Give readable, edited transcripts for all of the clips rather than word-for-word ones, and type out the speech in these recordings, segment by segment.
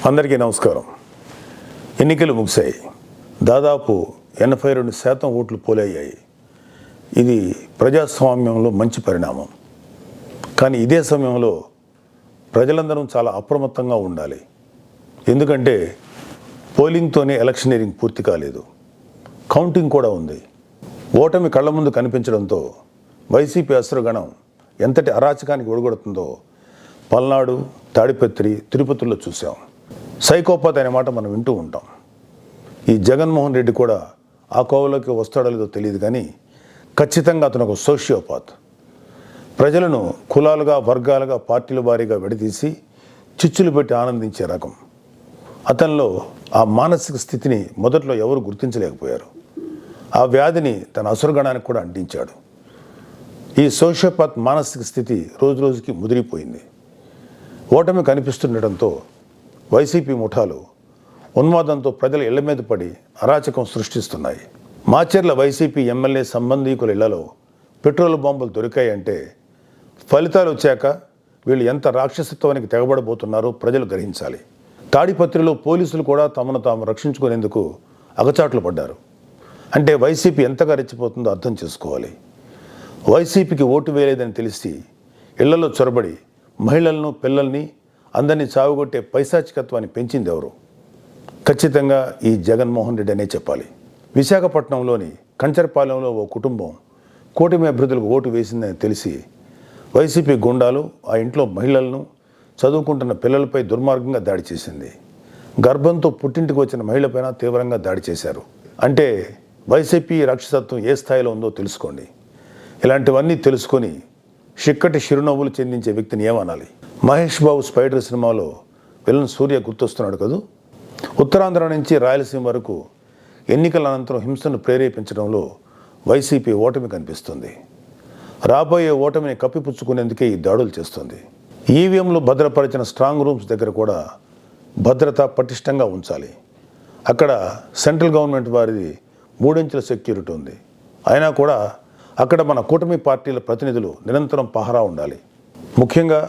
అందరికీ నమస్కారం. ఎన్నికలు ముగిశాయి. దాదాపు 82% ఓట్లు పోలయ్యాయి. ఇది ప్రజాస్వామ్యంలో మంచి పరిణామం. కానీ ఇదే సమయంలో ప్రజలందరూ చాలా అప్రమత్తంగా ఉండాలి. ఎందుకంటే పోలింగ్తోనే ఎలక్షనీరింగ్ పూర్తి కాలేదు, కౌంటింగ్ కూడా ఉంది. ఓటమి కళ్ళ ముందు కనిపించడంతో వైసీపీ అసురగణం ఎంతటి అరాచకానికి ఒడిగొడుతుందో పల్నాడు, తాడిపత్రి, తిరుపతిలో చూసాం. సైకోపాత్ అనే మాట మనం వింటూ ఉంటాం. ఈ జగన్మోహన్ రెడ్డి కూడా ఆ కోవలోకి వస్తాడో లేదో తెలియదు, కానీ ఖచ్చితంగా అతను ఒక సోషియోపాత్. ప్రజలను కులాలుగా, వర్గాలుగా, పార్టీల వారీగా విడదీసి చిచ్చులు పెట్టి ఆనందించే రకం. అతనిలో ఆ మానసిక స్థితిని మొదట్లో ఎవరు గుర్తించలేకపోయారు. ఆ వ్యాధిని తన అసురగణానికి కూడా అంటించాడు. ఈ సోషియోపాత్ మానసిక స్థితి రోజు రోజుకి ముదిరిపోయింది. ఓటమి కనిపిస్తుండటంతో వైసీపీ ముఠాలు ఉన్మాదంతో ప్రజల ఇళ్ల మీద పడి అరాచకం సృష్టిస్తున్నాయి. మాచర్ల వైసీపీ ఎమ్మెల్యే సంబంధీకుల ఇళ్లలో పెట్రోల్ బాంబులు దొరికాయంటే ఫలితాలు వచ్చాక వీళ్ళు ఎంత రాక్షసత్వానికి తెగబడబోతున్నారో ప్రజలు గ్రహించాలి. తాడిపత్రిలో పోలీసులు కూడా తమను తాము రక్షించుకునేందుకు అగచాట్లు పడ్డారు. అంటే వైసీపీ ఎంతగా రెచ్చిపోతుందో అర్థం చేసుకోవాలి. వైసీపీకి ఓటు వేయలేదని తెలిసి ఇళ్లలో చొరబడి మహిళలను, పిల్లల్ని అందరినీ చావుగొట్టే పైశాచికత్వాన్ని పెంచింది ఎవరు? ఖచ్చితంగా ఈ జగన్మోహన్ రెడ్డి అనే చెప్పాలి. విశాఖపట్నంలోని కంచరపాలెంలో ఓ కుటుంబం కూటమి అభ్యర్థులకు ఓటు వేసిందని తెలిసి వైసీపీ గుండాలు ఆ ఇంట్లో మహిళలను, చదువుకుంటున్న పిల్లలపై దుర్మార్గంగా దాడి చేసింది. గర్భంతో పుట్టింటికి వచ్చిన మహిళపైన తీవ్రంగా దాడి చేశారు. అంటే వైసీపీ రాక్షసత్వం ఏ స్థాయిలో ఉందో తెలుసుకోండి. ఇలాంటివన్నీ తెలుసుకొని చిక్కటి చిరునవ్వులు చెందించే వ్యక్తిని ఏమనాలి? మహేష్ బాబు స్పైడర్ సినిమాలో విలన్ సూర్య గుర్తొస్తున్నాడు కదూ. ఉత్తరాంధ్ర నుంచి రాయలసీమ వరకు ఎన్నికల అనంతరం హింసను ప్రేరేపించడంలో వైసీపీ ఓటమి కనిపిస్తుంది. రాబోయే ఓటమిని కప్పిపుచ్చుకునేందుకే ఈ దాడులు చేస్తుంది. ఈవీఎంలు భద్రపరిచిన స్ట్రాంగ్ రూమ్స్ దగ్గర కూడా భద్రత పటిష్టంగా ఉంచాలి. అక్కడ సెంట్రల్ గవర్నమెంట్ వారిది 3 అంచెల సెక్యూరిటీ ఉంది. అయినా కూడా అక్కడ మన కూటమి పార్టీల ప్రతినిధులు నిరంతరం పహరా ఉండాలి. ముఖ్యంగా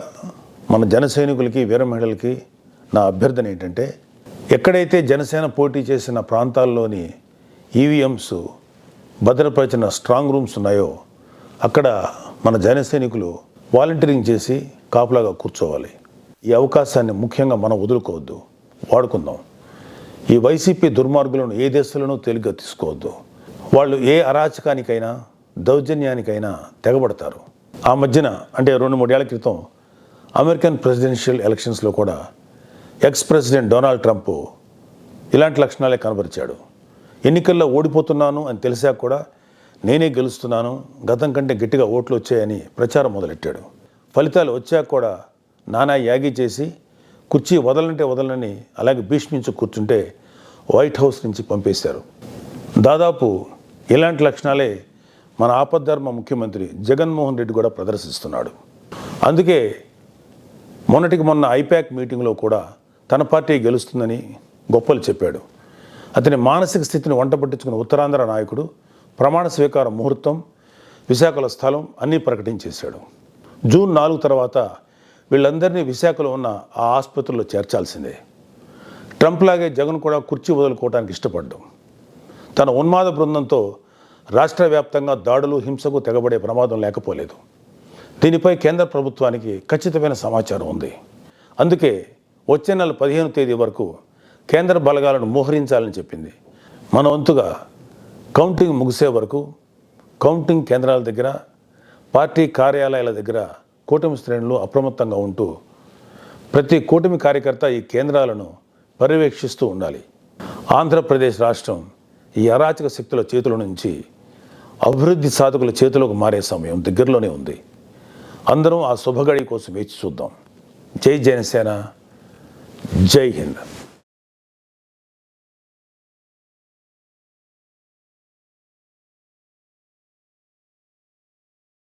మన జన సైనికులకి, వీర మహిళలకి నా అభ్యర్థన ఏంటంటే, ఎక్కడైతే జనసేన పోటీ చేసిన ప్రాంతాల్లోని ఈవీఎంస్ భద్రపరిచిన స్ట్రాంగ్ రూమ్స్ ఉన్నాయో అక్కడ మన జన సైనికులు వాలంటీరింగ్ చేసి కాపులాగా కూర్చోవాలి. ఈ అవకాశాన్ని ముఖ్యంగా మనం వదులుకోవద్దు, వాడుకుందాం. ఈ వైసీపీ దుర్మార్గులను ఏ దేశంలోనూ తేలిగ్గా తీసుకోవద్దు. వాళ్ళు ఏ అరాచకానికైనా, దౌర్జన్యానికైనా తెగబడతారు. ఆ మధ్యన అంటే 2-3 ఏళ్ల క్రితం అమెరికన్ ప్రెసిడెన్షియల్ ఎలక్షన్స్లో కూడా ఎక్స్ ప్రెసిడెంట్ డొనాల్డ్ ట్రంప్ ఇలాంటి లక్షణాలే కనబరిచాడు. ఎన్నికల్లో ఓడిపోతున్నాను అని తెలిసాక కూడా నేనే గెలుస్తున్నాను, గతం కంటే గట్టిగా ఓట్లు వచ్చాయని ప్రచారం మొదలెట్టాడు. ఫలితాలు వచ్చాక కూడా నానా యాగి చేసి కుర్చీ వదలంటే వదలని అలాగే భీష్మించి కూర్చుంటే వైట్ హౌస్ నుంచి పంపేశారు. దాదాపు ఇలాంటి లక్షణాలే మన ఆపద్ధర్మ ముఖ్యమంత్రి జగన్మోహన్ రెడ్డి కూడా ప్రదర్శిస్తున్నాడు. అందుకే మొన్నటికి మొన్న ఐపాక్ మీటింగ్లో కూడా తన పార్టీ గెలుస్తుందని గొప్పలు చెప్పాడు. అతని మానసిక స్థితిని వంట పట్టించుకున్న ఉత్తరాంధ్ర నాయకుడు ప్రమాణ స్వీకార ముహూర్తం, విశాఖలో స్థలం అన్నీ ప్రకటించేశాడు. జూన్ 4 తర్వాత వీళ్ళందరినీ విశాఖలో ఉన్న ఆ ఆసుపత్రిలో చేర్చాల్సిందే. ట్రంప్ లాగే జగన్ కూడా కుర్చీ వదులుకోవడానికి ఇష్టపడ్డాం. తన ఉన్మాద బృందంతో రాష్ట్ర వ్యాప్తంగా దాడులు, హింసకు తెగబడే ప్రమాదం లేకపోలేదు. దీనిపై కేంద్ర ప్రభుత్వానికి ఖచ్చితమైన సమాచారం ఉంది. అందుకే వచ్చే నెల 15వ తేదీ వరకు కేంద్ర బలగాలను మోహరించాలని చెప్పింది. మన వంతుగా కౌంటింగ్ ముగిసే వరకు కౌంటింగ్ కేంద్రాల దగ్గర, పార్టీ కార్యాలయాల దగ్గర కూటమి శ్రేణులు అప్రమత్తంగా ఉంటూ ప్రతి కూటమి కార్యకర్త ఈ కేంద్రాలను పర్యవేక్షిస్తూ ఉండాలి. ఆంధ్రప్రదేశ్ రాష్ట్రం ఈ అరాచక శక్తుల చేతుల నుంచి అభివృద్ధి సాధకుల చేతిలోకి మారే సమయం దగ్గరలోనే ఉంది. అందరం ఆ శుభగడి కోసం వేచి చూద్దాం. జై జనసేన, జై హింద్.